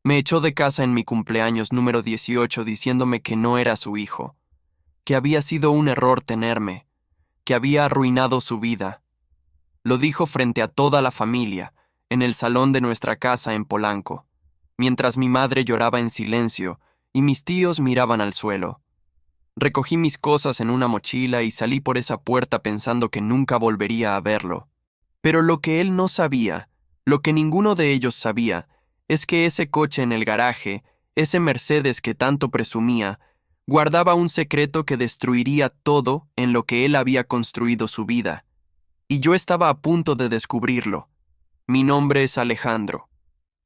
Me echó de casa en mi cumpleaños número 18 diciéndome que no era su hijo, que había sido un error tenerme, que había arruinado su vida. Lo dijo frente a toda la familia, en el salón de nuestra casa en Polanco, mientras mi madre lloraba en silencio y mis tíos miraban al suelo. Recogí mis cosas en una mochila y salí por esa puerta pensando que nunca volvería a verlo. Pero lo que él no sabía, lo que ninguno de ellos sabía, es que ese coche en el garaje, ese Mercedes que tanto presumía, guardaba un secreto que destruiría todo en lo que él había construido su vida. Y yo estaba a punto de descubrirlo. Mi nombre es Alejandro.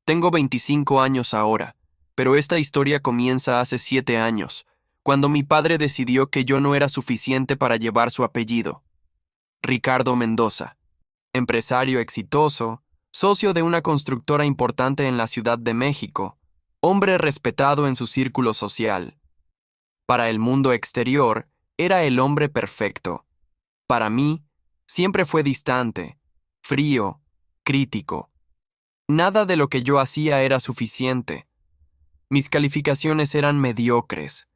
Tengo 25 años ahora, pero esta historia comienza hace 7 años, cuando mi padre decidió que yo no era suficiente para llevar su apellido. Ricardo Mendoza, empresario exitoso, socio de una constructora importante en la Ciudad de México, hombre respetado en su círculo social. Para el mundo exterior, era el hombre perfecto. Para mí, siempre fue distante, frío, crítico. Nada de lo que yo hacía era suficiente. Mis calificaciones eran mediocres.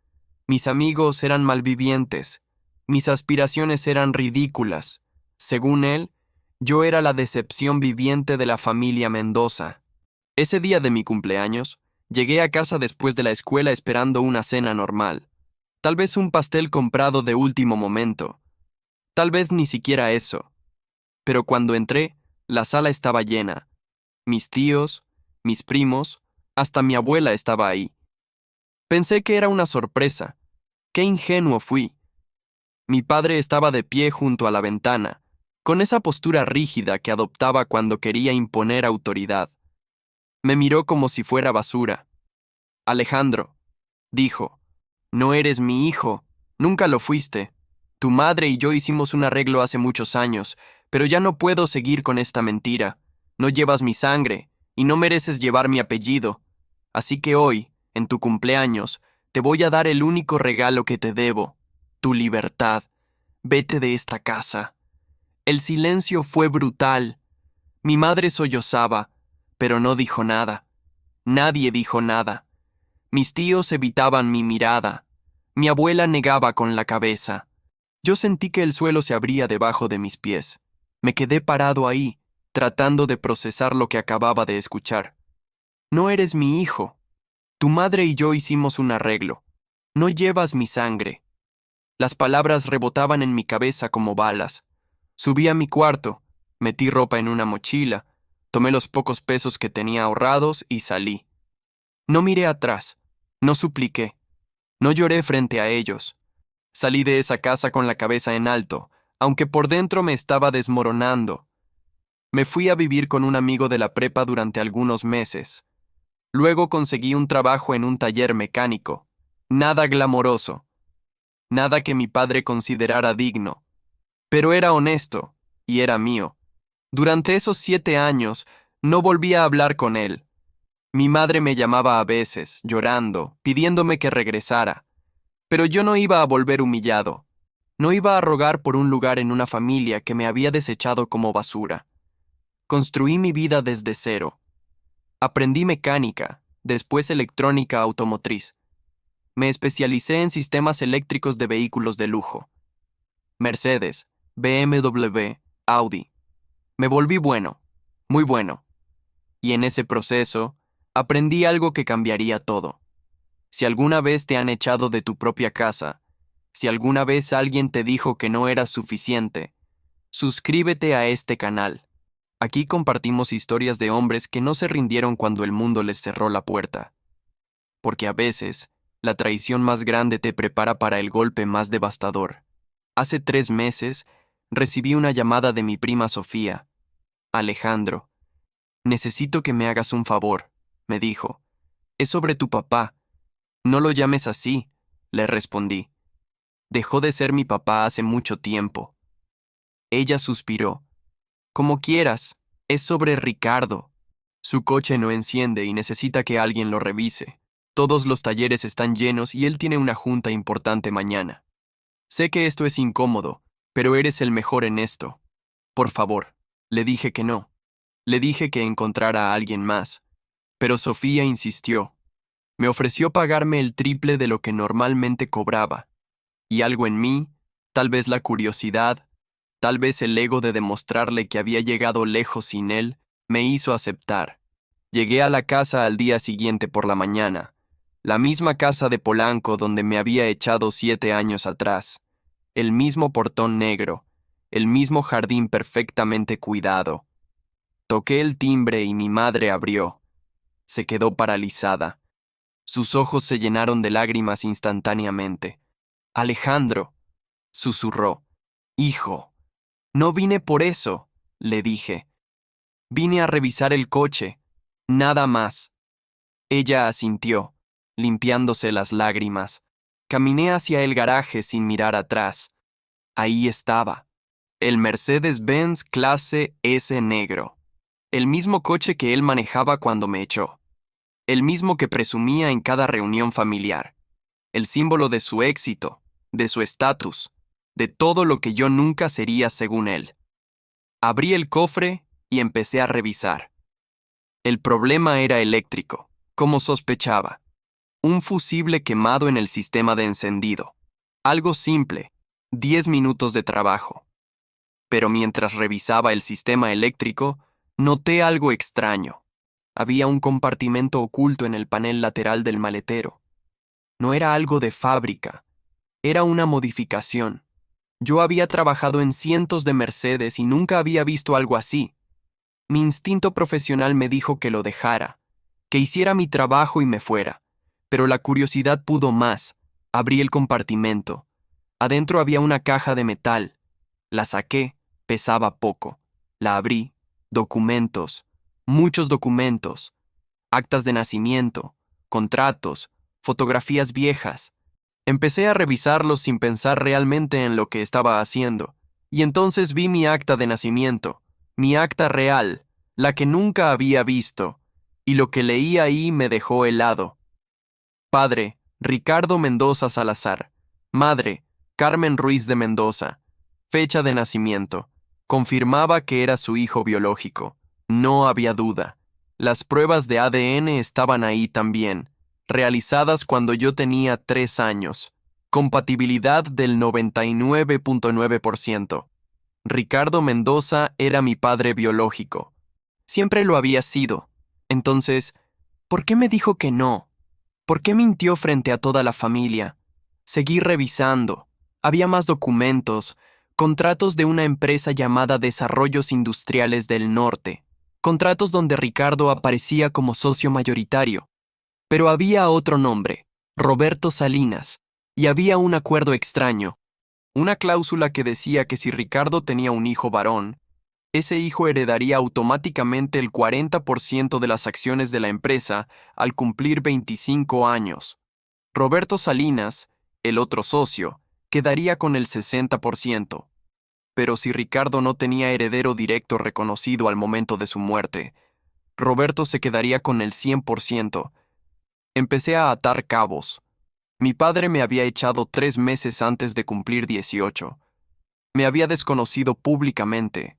Mis amigos eran malvivientes. Mis aspiraciones eran ridículas. Según él, yo era la decepción viviente de la familia Mendoza. Ese día de mi cumpleaños, llegué a casa después de la escuela esperando una cena normal. Tal vez un pastel comprado de último momento. Tal vez ni siquiera eso. Pero cuando entré, la sala estaba llena. Mis tíos, mis primos, hasta mi abuela estaba ahí. Pensé que era una sorpresa. Qué ingenuo fui. Mi padre estaba de pie junto a la ventana, con esa postura rígida que adoptaba cuando quería imponer autoridad. Me miró como si fuera basura. Alejandro, dijo, no eres mi hijo, nunca lo fuiste. Tu madre y yo hicimos un arreglo hace muchos años, pero ya no puedo seguir con esta mentira. No llevas mi sangre, y no mereces llevar mi apellido. Así que hoy, en tu cumpleaños, te voy a dar el único regalo que te debo, tu libertad. Vete de esta casa. El silencio fue brutal. Mi madre sollozaba, pero no dijo nada. Nadie dijo nada. Mis tíos evitaban mi mirada. Mi abuela negaba con la cabeza. Yo sentí que el suelo se abría debajo de mis pies. Me quedé parado ahí, tratando de procesar lo que acababa de escuchar. No eres mi hijo. Tu madre y yo hicimos un arreglo. No llevas mi sangre. Las palabras rebotaban en mi cabeza como balas. Subí a mi cuarto, metí ropa en una mochila, tomé los pocos pesos que tenía ahorrados y salí. No miré atrás, no supliqué, no lloré frente a ellos. Salí de esa casa con la cabeza en alto, aunque por dentro me estaba desmoronando. Me fui a vivir con un amigo de la prepa durante algunos meses. Luego conseguí un trabajo en un taller mecánico. Nada glamoroso, nada que mi padre considerara digno, pero era honesto y era mío. Durante esos 7 años no volví a hablar con él. Mi madre me llamaba a veces, llorando, pidiéndome que regresara, pero yo no iba a volver humillado. No iba a rogar por un lugar en una familia que me había desechado como basura. Construí mi vida desde cero. Aprendí mecánica, después electrónica automotriz. Me especialicé en sistemas eléctricos de vehículos de lujo. Mercedes, BMW, Audi. Me volví bueno, muy bueno. Y en ese proceso, aprendí algo que cambiaría todo. Si alguna vez te han echado de tu propia casa, si alguna vez alguien te dijo que no eras suficiente, suscríbete a este canal. Aquí compartimos historias de hombres que no se rindieron cuando el mundo les cerró la puerta. Porque a veces, la traición más grande te prepara para el golpe más devastador. Hace 3 meses, recibí una llamada de mi prima Sofía. Alejandro, necesito que me hagas un favor, me dijo. Es sobre tu papá. No lo llames así, le respondí. Dejó de ser mi papá hace mucho tiempo. Ella suspiró. Como quieras, es sobre Ricardo. Su coche no enciende y necesita que alguien lo revise. Todos los talleres están llenos y él tiene una junta importante mañana. Sé que esto es incómodo, pero eres el mejor en esto. Por favor, le dije que no. Le dije que encontrara a alguien más. Pero Sofía insistió. Me ofreció pagarme el triple de lo que normalmente cobraba. Y algo en mí, tal vez la curiosidad, tal vez el ego de demostrarle que había llegado lejos sin él, me hizo aceptar. Llegué a la casa al día siguiente por la mañana, la misma casa de Polanco donde me había echado 7 años atrás, el mismo portón negro, el mismo jardín perfectamente cuidado. Toqué el timbre y mi madre abrió. Se quedó paralizada. Sus ojos se llenaron de lágrimas instantáneamente. Alejandro, susurró. Hijo, no vine por eso, le dije. Vine a revisar el coche, nada más. Ella asintió, limpiándose las lágrimas. Caminé hacia el garaje sin mirar atrás. Ahí estaba, el Mercedes-Benz clase S negro. El mismo coche que él manejaba cuando me echó. El mismo que presumía en cada reunión familiar. El símbolo de su éxito, de su estatus, de todo lo que yo nunca sería según él. Abrí el cofre y empecé a revisar. El problema era eléctrico, como sospechaba. Un fusible quemado en el sistema de encendido. Algo simple, 10 minutos de trabajo. Pero mientras revisaba el sistema eléctrico, noté algo extraño. Había un compartimento oculto en el panel lateral del maletero. No era algo de fábrica, era una modificación. Yo había trabajado en cientos de Mercedes y nunca había visto algo así. Mi instinto profesional me dijo que lo dejara, que hiciera mi trabajo y me fuera, pero la curiosidad pudo más. Abrí el compartimento. Adentro había una caja de metal. La saqué, pesaba poco. La abrí. Documentos, muchos documentos, actas de nacimiento, contratos, fotografías viejas. Empecé a revisarlos sin pensar realmente en lo que estaba haciendo, y entonces vi mi acta de nacimiento, mi acta real, la que nunca había visto, y lo que leí ahí me dejó helado. Padre, Ricardo Mendoza Salazar. Madre, Carmen Ruiz de Mendoza. Fecha de nacimiento. Confirmaba que era su hijo biológico. No había duda. Las pruebas de ADN estaban ahí también, realizadas cuando yo tenía 3 años. Compatibilidad del 99.9%. Ricardo Mendoza era mi padre biológico. Siempre lo había sido. Entonces, ¿por qué me dijo que no? ¿Por qué mintió frente a toda la familia? Seguí revisando. Había más documentos, contratos de una empresa llamada Desarrollos Industriales del Norte, contratos donde Ricardo aparecía como socio mayoritario. Pero había otro nombre, Roberto Salinas, y había un acuerdo extraño, una cláusula que decía que si Ricardo tenía un hijo varón, ese hijo heredaría automáticamente el 40% de las acciones de la empresa al cumplir 25 años. Roberto Salinas, el otro socio, quedaría con el 60%. Pero si Ricardo no tenía heredero directo reconocido al momento de su muerte, Roberto se quedaría con el 100%. Empecé a atar cabos. Mi padre me había echado 3 meses antes de cumplir 18. Me había desconocido públicamente.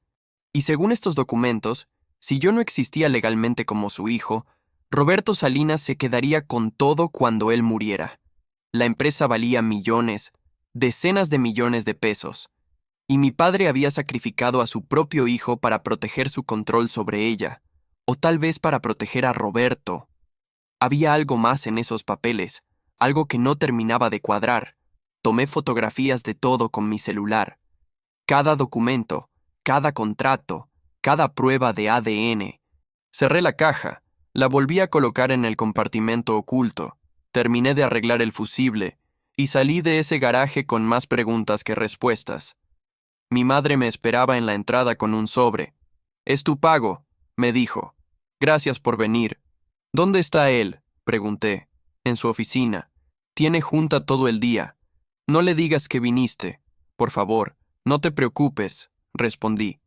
Y según estos documentos, si yo no existía legalmente como su hijo, Roberto Salinas se quedaría con todo cuando él muriera. La empresa valía millones, decenas de millones de pesos, y mi padre había sacrificado a su propio hijo para proteger su control sobre ella, o tal vez para proteger a Roberto. Había algo más en esos papeles, algo que no terminaba de cuadrar. Tomé fotografías de todo con mi celular. Cada documento, cada contrato, cada prueba de ADN. Cerré la caja, la volví a colocar en el compartimento oculto, terminé de arreglar el fusible y salí de ese garaje con más preguntas que respuestas. Mi madre me esperaba en la entrada con un sobre. «Es tu pago», me dijo. «Gracias por venir». «¿Dónde está él?», pregunté. «En su oficina. Tiene junta todo el día. No le digas que viniste. Por favor, no te preocupes», respondí.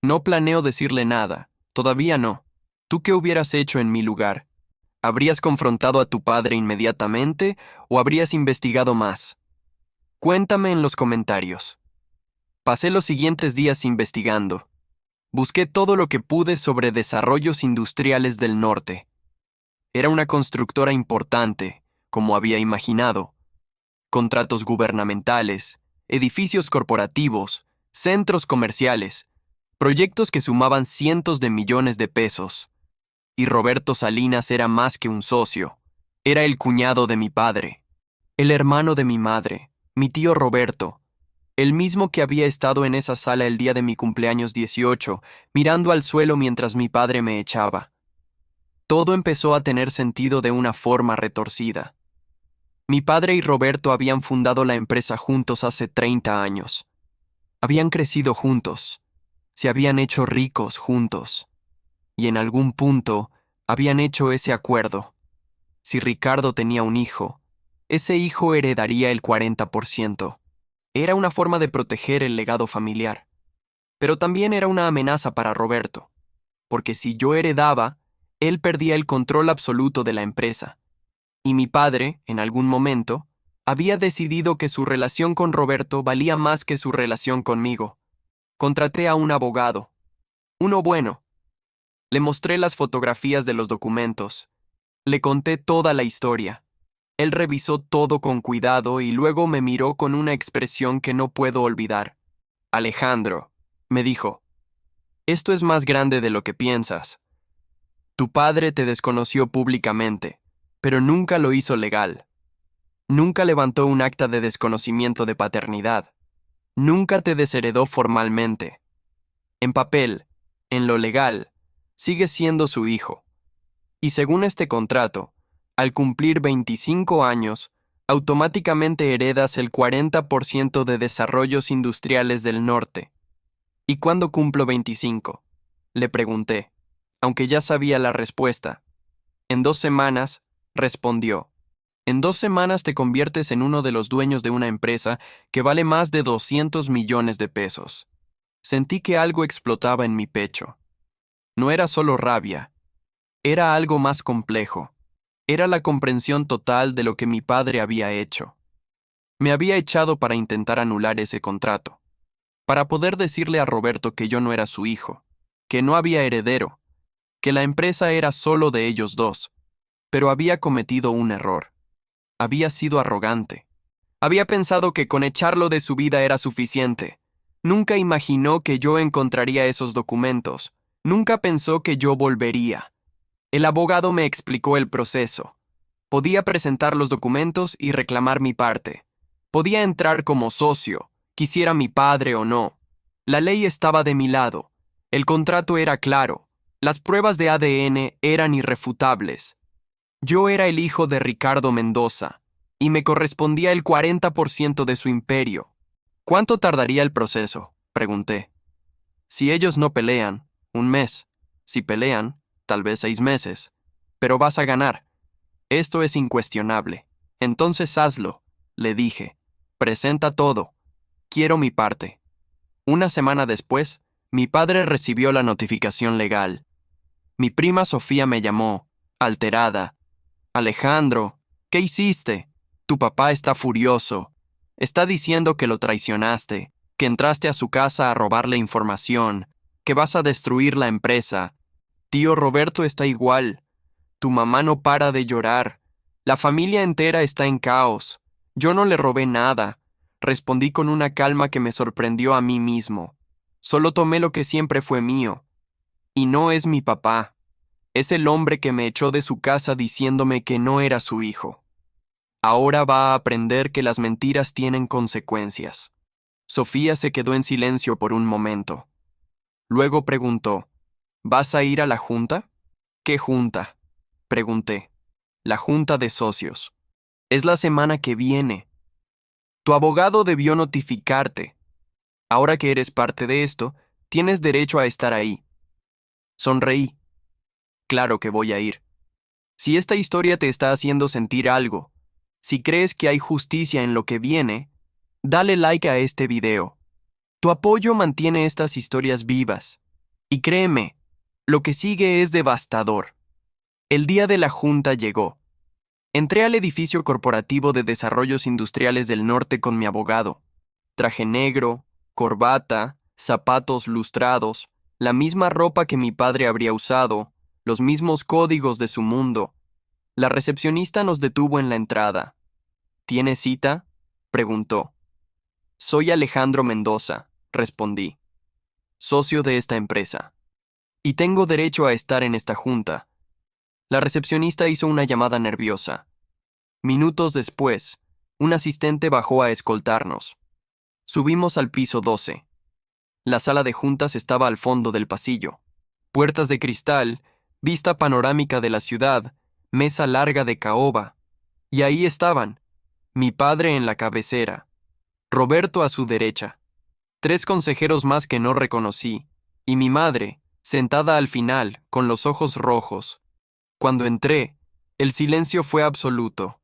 «No planeo decirle nada. Todavía no. ¿Tú qué hubieras hecho en mi lugar? ¿Habrías confrontado a tu padre inmediatamente o habrías investigado más? Cuéntame en los comentarios». Pasé los siguientes días investigando. Busqué todo lo que pude sobre Desarrollos Industriales del Norte. Era una constructora importante, como había imaginado. Contratos gubernamentales, edificios corporativos, centros comerciales, proyectos que sumaban cientos de millones de pesos. Y Roberto Salinas era más que un socio. Era el cuñado de mi padre, el hermano de mi madre, mi tío Roberto, el mismo que había estado en esa sala el día de mi cumpleaños 18, mirando al suelo mientras mi padre me echaba. Todo empezó a tener sentido de una forma retorcida. Mi padre y Roberto habían fundado la empresa juntos hace 30 años. Habían crecido juntos, se habían hecho ricos juntos, y en algún punto habían hecho ese acuerdo. Si Ricardo tenía un hijo, ese hijo heredaría el 40%. Era una forma de proteger el legado familiar. Pero también era una amenaza para Roberto, porque si yo heredaba, él perdía el control absoluto de la empresa. Y mi padre, en algún momento, había decidido que su relación con Roberto valía más que su relación conmigo. Contraté a un abogado. Uno bueno. Le mostré las fotografías de los documentos. Le conté toda la historia. Él revisó todo con cuidado y luego me miró con una expresión que no puedo olvidar. Alejandro, me dijo, esto es más grande de lo que piensas. Tu padre te desconoció públicamente, pero nunca lo hizo legal. Nunca levantó un acta de desconocimiento de paternidad. Nunca te desheredó formalmente. En papel, en lo legal, sigues siendo su hijo. Y según este contrato, al cumplir 25 años, automáticamente heredas el 40% de Desarrollos Industriales del Norte. ¿Y cuándo cumplo 25? Le pregunté, aunque ya sabía la respuesta. En 2 semanas, respondió. En 2 semanas te conviertes en uno de los dueños de una empresa que vale más de 200 millones de pesos. Sentí que algo explotaba en mi pecho. No era solo rabia, era algo más complejo. Era la comprensión total de lo que mi padre había hecho. Me había echado para intentar anular ese contrato, para poder decirle a Roberto que yo no era su hijo, que no había heredero, que la empresa era solo de ellos dos, pero había cometido un error. Había sido arrogante. Había pensado que con echarlo de su vida era suficiente. Nunca imaginó que yo encontraría esos documentos. Nunca pensó que yo volvería. El abogado me explicó el proceso. Podía presentar los documentos y reclamar mi parte. Podía entrar como socio, quisiera mi padre o no. La ley estaba de mi lado. El contrato era claro. Las pruebas de ADN eran irrefutables. Yo era el hijo de Ricardo Mendoza, y me correspondía el 40% de su imperio. ¿Cuánto tardaría el proceso?, pregunté. Si ellos no pelean, 1 mes. Si pelean, tal vez 6 meses. Pero vas a ganar. Esto es incuestionable. Entonces hazlo, le dije. Presenta todo. Quiero mi parte. 1 semana después, mi padre recibió la notificación legal. Mi prima Sofía me llamó, alterada. Alejandro, ¿qué hiciste? Tu papá está furioso. Está diciendo que lo traicionaste, que entraste a su casa a robarle información, que vas a destruir la empresa. Tío Roberto está igual. Tu mamá no para de llorar. La familia entera está en caos. Yo no le robé nada. Respondí con una calma que me sorprendió a mí mismo. Solo tomé lo que siempre fue mío. Y no es mi papá. Es el hombre que me echó de su casa diciéndome que no era su hijo. Ahora va a aprender que las mentiras tienen consecuencias. Sofía se quedó en silencio por un momento. Luego preguntó, ¿vas a ir a la junta? ¿Qué junta?, pregunté. La junta de socios. Es la semana que viene. Tu abogado debió notificarte. Ahora que eres parte de esto, tienes derecho a estar ahí. Sonreí. Claro que voy a ir. Si esta historia te está haciendo sentir algo, si crees que hay justicia en lo que viene, dale like a este video. Tu apoyo mantiene estas historias vivas. Y créeme, lo que sigue es devastador. El día de la junta llegó. Entré al edificio corporativo de Desarrollos Industriales del Norte con mi abogado. Traje negro, corbata, zapatos lustrados, la misma ropa que mi padre habría usado, los mismos códigos de su mundo. La recepcionista nos detuvo en la entrada. ¿Tiene cita?, preguntó. Soy Alejandro Mendoza, respondí, socio de esta empresa. Y tengo derecho a estar en esta junta. La recepcionista hizo una llamada nerviosa. Minutos después, un asistente bajó a escoltarnos. Subimos al piso 12. La sala de juntas estaba al fondo del pasillo. Puertas de cristal, vista panorámica de la ciudad, mesa larga de caoba. Y ahí estaban, mi padre en la cabecera, Roberto a su derecha, 3 consejeros más que no reconocí, y mi madre, sentada al final, con los ojos rojos. Cuando entré, el silencio fue absoluto.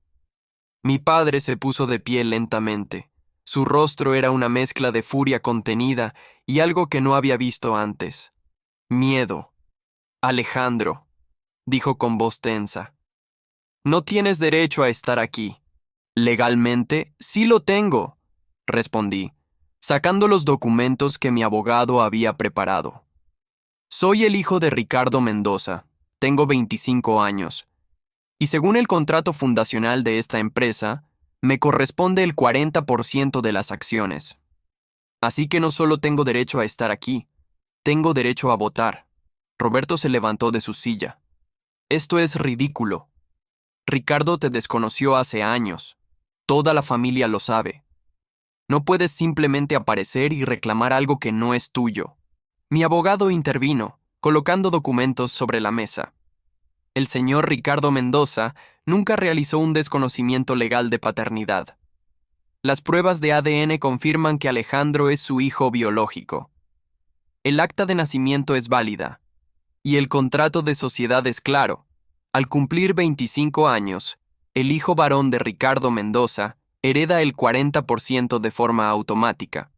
Mi padre se puso de pie lentamente. Su rostro era una mezcla de furia contenida y algo que no había visto antes. Miedo. Alejandro, dijo con voz tensa, no tienes derecho a estar aquí. Legalmente, sí lo tengo, respondí, sacando los documentos que mi abogado había preparado. Soy el hijo de Ricardo Mendoza, tengo 25 años, y según el contrato fundacional de esta empresa, me corresponde el 40% de las acciones. Así que no solo tengo derecho a estar aquí, tengo derecho a votar. Roberto se levantó de su silla. Esto es ridículo. Ricardo te desconoció hace años. Toda la familia lo sabe. No puedes simplemente aparecer y reclamar algo que no es tuyo. Mi abogado intervino, colocando documentos sobre la mesa. El señor Ricardo Mendoza nunca realizó un desconocimiento legal de paternidad. Las pruebas de ADN confirman que Alejandro es su hijo biológico. El acta de nacimiento es válida. Y el contrato de sociedad es claro. Al cumplir 25 años, el hijo varón de Ricardo Mendoza hereda el 40% de forma automática.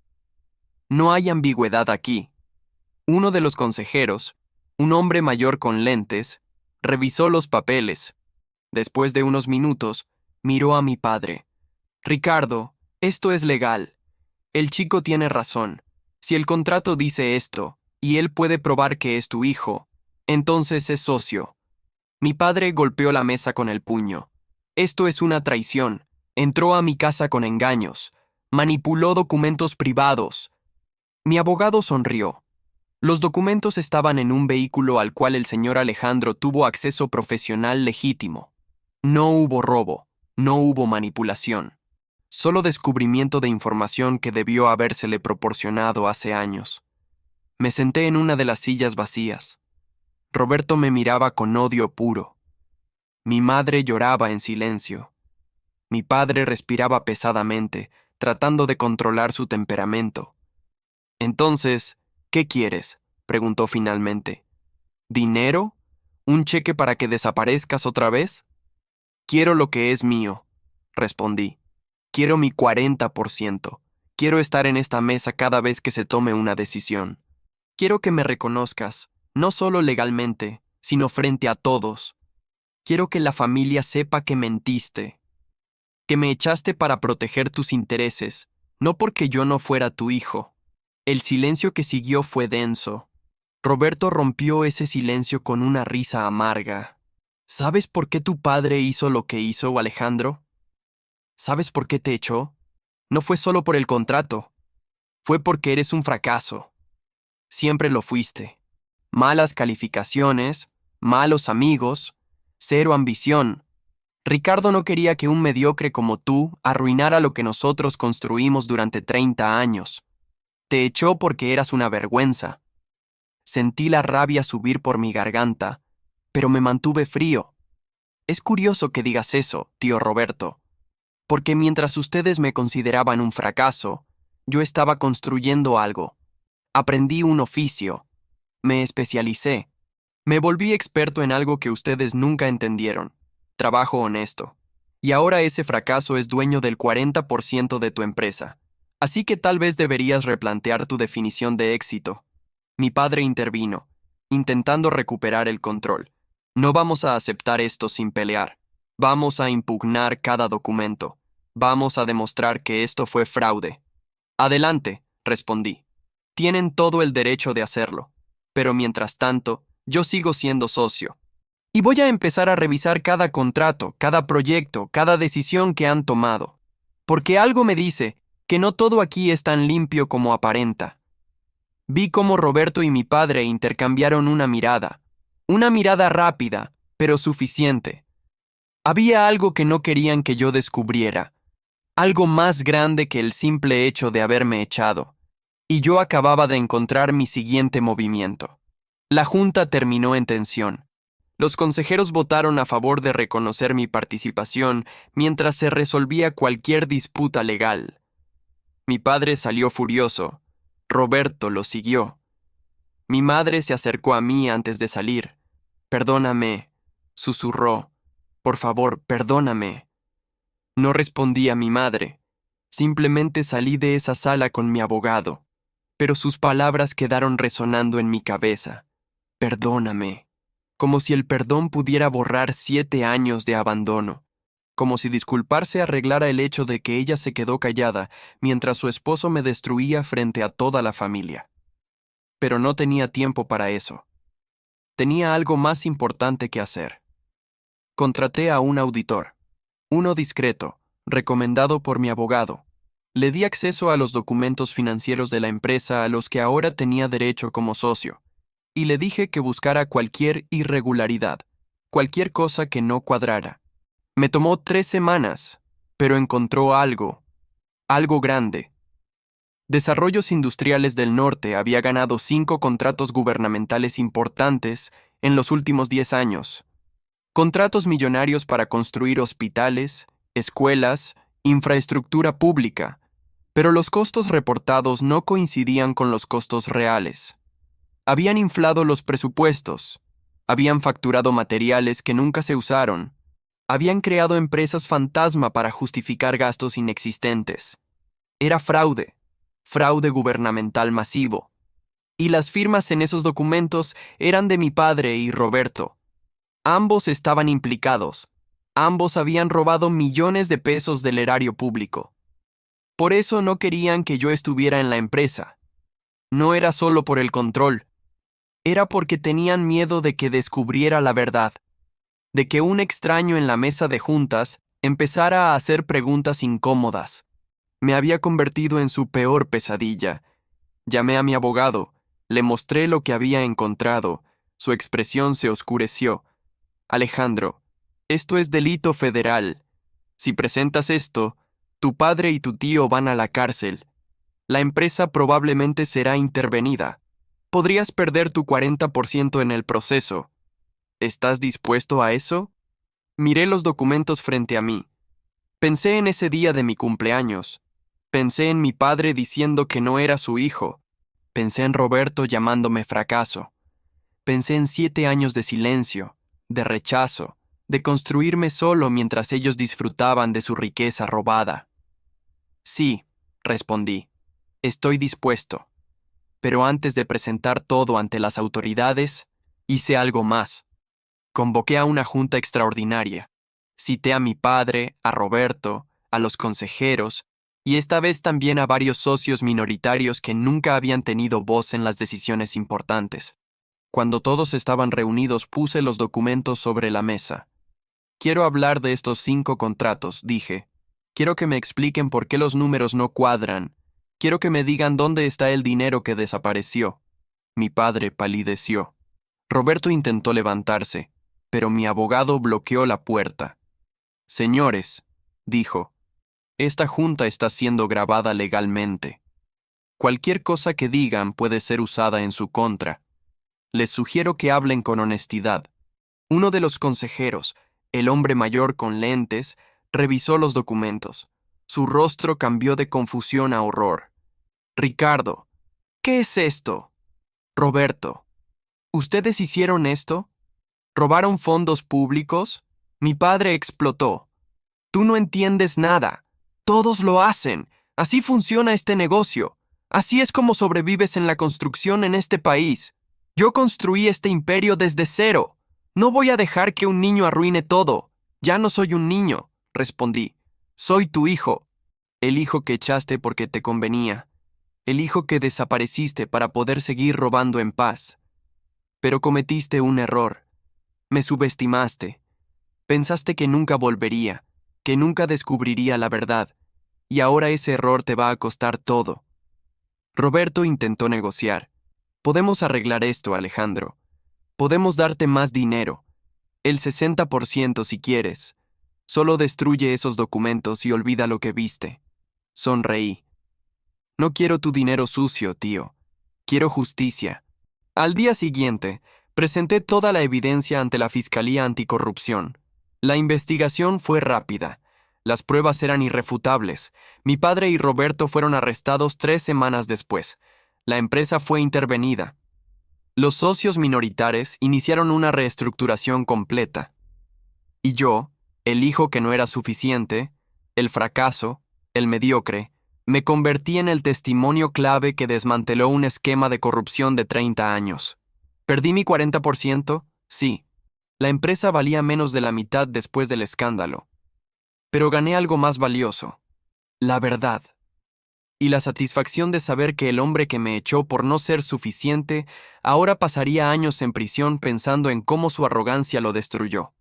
No hay ambigüedad aquí. Uno de los consejeros, un hombre mayor con lentes, revisó los papeles. Después de unos minutos, miró a mi padre. Ricardo, esto es legal. El chico tiene razón. Si el contrato dice esto, y él puede probar que es tu hijo, entonces es socio. Mi padre golpeó la mesa con el puño. Esto es una traición. Entró a mi casa con engaños. Manipuló documentos privados. Mi abogado sonrió. Los documentos estaban en un vehículo al cual el señor Alejandro tuvo acceso profesional legítimo. No hubo robo, no hubo manipulación. Solo descubrimiento de información que debió habérsele proporcionado hace años. Me senté en una de las sillas vacías. Roberto me miraba con odio puro. Mi madre lloraba en silencio. Mi padre respiraba pesadamente, tratando de controlar su temperamento. Entonces, ¿qué quieres?, preguntó finalmente. ¿Dinero? ¿Un cheque para que desaparezcas otra vez? Quiero lo que es mío, respondí. Quiero mi 40%. Quiero estar en esta mesa cada vez que se tome una decisión. Quiero que me reconozcas, no solo legalmente, sino frente a todos. Quiero que la familia sepa que mentiste, que me echaste para proteger tus intereses, no porque yo no fuera tu hijo. El silencio que siguió fue denso. Roberto rompió ese silencio con una risa amarga. ¿Sabes por qué tu padre hizo lo que hizo, Alejandro? ¿Sabes por qué te echó? No fue solo por el contrato. Fue porque eres un fracaso. Siempre lo fuiste. Malas calificaciones, malos amigos, cero ambición. Ricardo no quería que un mediocre como tú arruinara lo que nosotros construimos durante 30 años. Te echó porque eras una vergüenza. Sentí la rabia subir por mi garganta, pero me mantuve frío. Es curioso que digas eso, tío Roberto, porque mientras ustedes me consideraban un fracaso, yo estaba construyendo algo. Aprendí un oficio. Me especialicé. Me volví experto en algo que ustedes nunca entendieron. Trabajo honesto. Y ahora ese fracaso es dueño del 40% de tu empresa. Así que tal vez deberías replantear tu definición de éxito. Mi padre intervino, intentando recuperar el control. No vamos a aceptar esto sin pelear. Vamos a impugnar cada documento. Vamos a demostrar que esto fue fraude. Adelante, respondí. Tienen todo el derecho de hacerlo. Pero mientras tanto, yo sigo siendo socio. Y voy a empezar a revisar cada contrato, cada proyecto, cada decisión que han tomado. Porque algo me dice que no todo aquí es tan limpio como aparenta. Vi cómo Roberto y mi padre intercambiaron una mirada rápida, pero suficiente. Había algo que no querían que yo descubriera, algo más grande que el simple hecho de haberme echado. Y yo acababa de encontrar mi siguiente movimiento. La junta terminó en tensión. Los consejeros votaron a favor de reconocer mi participación mientras se resolvía cualquier disputa legal. Mi padre salió furioso. Roberto lo siguió. Mi madre se acercó a mí antes de salir. «Perdóname», susurró. «Por favor, perdóname». No respondí a mi madre. Simplemente salí de esa sala con mi abogado. Pero sus palabras quedaron resonando en mi cabeza. «Perdóname». Como si el perdón pudiera borrar 7 años de abandono. Como si disculparse arreglara el hecho de que ella se quedó callada mientras su esposo me destruía frente a toda la familia. Pero no tenía tiempo para eso. Tenía algo más importante que hacer. Contraté a un auditor, uno discreto, recomendado por mi abogado. Le di acceso a los documentos financieros de la empresa a los que ahora tenía derecho como socio, y le dije que buscara cualquier irregularidad, cualquier cosa que no cuadrara. Me tomó 3 semanas, pero encontró algo grande. Desarrollos Industriales del Norte había ganado 5 contratos gubernamentales importantes en los últimos 10 años. Contratos millonarios para construir hospitales, escuelas, infraestructura pública, pero los costos reportados no coincidían con los costos reales. Habían inflado los presupuestos, habían facturado materiales que nunca se usaron, habían creado empresas fantasma para justificar gastos inexistentes. Era fraude gubernamental masivo. Y las firmas en esos documentos eran de mi padre y Roberto. Ambos estaban implicados. Ambos habían robado millones de pesos del erario público. Por eso no querían que yo estuviera en la empresa. No era solo por el control. Era porque tenían miedo de que descubriera la verdad, de que un extraño en la mesa de juntas empezara a hacer preguntas incómodas. Me había convertido en su peor pesadilla. Llamé a mi abogado, le mostré lo que había encontrado. Su expresión se oscureció. «Alejandro, esto es delito federal. Si presentas esto, tu padre y tu tío van a la cárcel. La empresa probablemente será intervenida. Podrías perder tu 40% en el proceso. ¿Estás dispuesto a eso?» Miré los documentos frente a mí. Pensé en ese día de mi cumpleaños. Pensé en mi padre diciendo que no era su hijo. Pensé en Roberto llamándome fracaso. Pensé en 7 años de silencio, de rechazo, de construirme solo mientras ellos disfrutaban de su riqueza robada. «Sí», respondí, «estoy dispuesto». Pero antes de presentar todo ante las autoridades, hice algo más. Convoqué a una junta extraordinaria. Cité a mi padre, a Roberto, a los consejeros, y esta vez también a varios socios minoritarios que nunca habían tenido voz en las decisiones importantes. Cuando todos estaban reunidos, puse los documentos sobre la mesa. «Quiero hablar de estos 5 contratos», dije. «Quiero que me expliquen por qué los números no cuadran. Quiero que me digan dónde está el dinero que desapareció». Mi padre palideció. Roberto intentó levantarse, pero mi abogado bloqueó la puerta. «Señores», dijo, «esta junta está siendo grabada legalmente. Cualquier cosa que digan puede ser usada en su contra. Les sugiero que hablen con honestidad». Uno de los consejeros, el hombre mayor con lentes, revisó los documentos. Su rostro cambió de confusión a horror. «Ricardo, ¿qué es esto?» «Roberto, ¿ustedes hicieron esto? ¿Robaron fondos públicos?» Mi padre explotó. «Tú no entiendes nada. Todos lo hacen. Así funciona este negocio. Así es como sobrevives en la construcción en este país. Yo construí este imperio desde cero. No voy a dejar que un niño arruine todo. Ya no soy un niño», respondí. «Soy tu hijo. El hijo que echaste porque te convenía. El hijo que desapareciste para poder seguir robando en paz. Pero cometiste un error. Me subestimaste. Pensaste que nunca volvería, que nunca descubriría la verdad, y ahora ese error te va a costar todo. Roberto intentó negociar. Podemos arreglar esto, Alejandro. Podemos darte más dinero. El 60% si quieres. Solo destruye esos documentos y olvida lo que viste. Sonreí. No quiero tu dinero sucio, tío. Quiero justicia. Al día siguiente, presenté toda la evidencia ante la Fiscalía Anticorrupción. La investigación fue rápida. Las pruebas eran irrefutables. Mi padre y Roberto fueron arrestados 3 semanas después. La empresa fue intervenida. Los socios minoritarios iniciaron una reestructuración completa. Y yo, el hijo que no era suficiente, el fracaso, el mediocre, me convertí en el testimonio clave que desmanteló un esquema de corrupción de 30 años. ¿Perdí mi 40%? Sí. La empresa valía menos de la mitad después del escándalo. Pero gané algo más valioso: la verdad. Y la satisfacción de saber que el hombre que me echó por no ser suficiente ahora pasaría años en prisión pensando en cómo su arrogancia lo destruyó.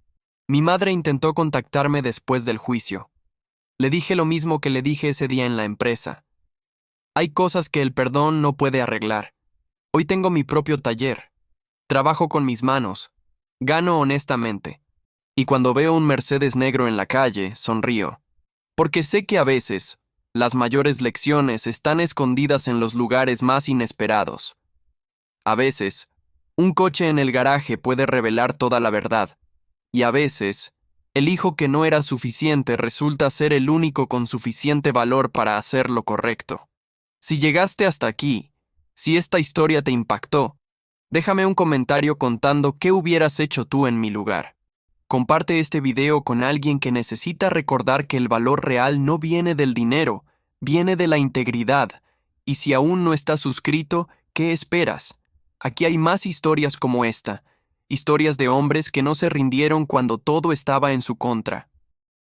Mi madre intentó contactarme después del juicio. Le dije lo mismo que le dije ese día en la empresa. Hay cosas que el perdón no puede arreglar. Hoy tengo mi propio taller. Trabajo con mis manos. Gano honestamente. Y cuando veo un Mercedes negro en la calle, sonrío. Porque sé que a veces, las mayores lecciones están escondidas en los lugares más inesperados. A veces, un coche en el garaje puede revelar toda la verdad. Y a veces, el hijo que no era suficiente resulta ser el único con suficiente valor para hacer lo correcto. Si llegaste hasta aquí, si esta historia te impactó, déjame un comentario contando qué hubieras hecho tú en mi lugar. Comparte este video con alguien que necesita recordar que el valor real no viene del dinero, viene de la integridad. Y si aún no estás suscrito, ¿qué esperas? Aquí hay más historias como esta, historias de hombres que no se rindieron cuando todo estaba en su contra.